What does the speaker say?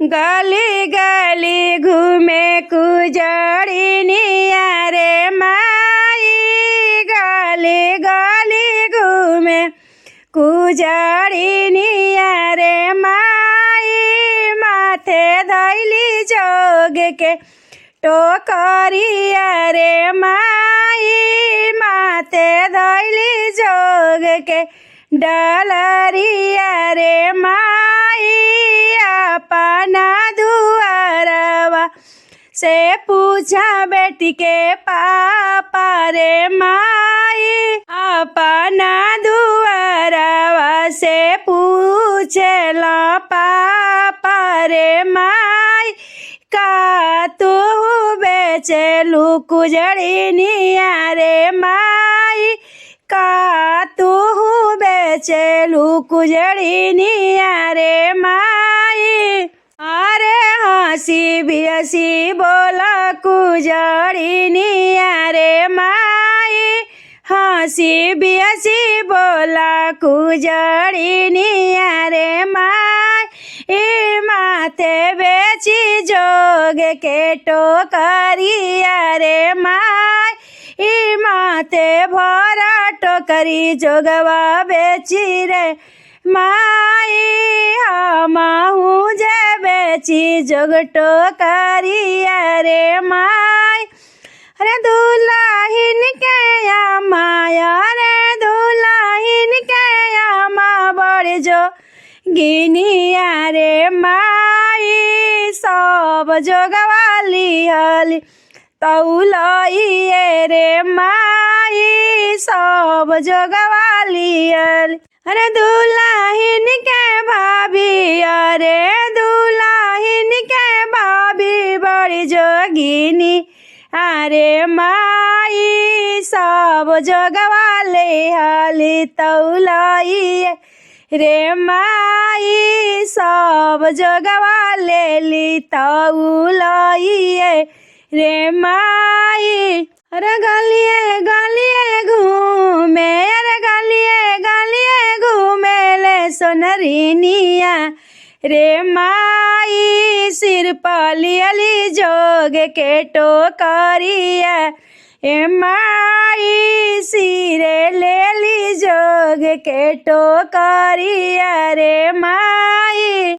गली गली घूमे कुजड़िनिया रे माई, गली गली घूमे कुजड़िनिया रे माई। माथे धैली जोग के टोकरिया रे माई, माथे धैली जोग के डलरिया रे माई। अपना दुआरवा से पूछा बेटी के पापा रे माई, अपना दुआरवा से पूछला पापा रे माई। का तू बेचलू कुजड़िनिया रे माई, का तू बेचलू कुजड़िनिया रे माई। अरे हंसी बिहसी बोला कुजड़िनिया रे माई, हंसी बिहसी बोला कुजड़िनिया रे माई। माथे बेची जोग के टोकरिया रे माई, माथे भरा टोकरी जोगवा बेची रे माई। हमहू जे बेची जोग टोकरिया रे माई। अरे दुल्हन के माया रे दुल्हन के माँ बड़ जो गिनिया रे माई। सब जोगवाली हली तौलइए रे माई, सब जोगवाली हली। अरे दुल्हन के भाभी, अरे दुल्हन के भाभी बड़ी जोगिनी अरे माई। सब जोगवाले हली तौलइए रे माई, सब जोगवाले ली तौलइए रे माई। अरे गलिए गलिए घूमे, अरे गलिए गलिए घूमे ले सोनरिनिया रे माई। सिर पलियली जोग के टोकरिया ए माई, सिरे लेली जोग के टोकरिया रे माई।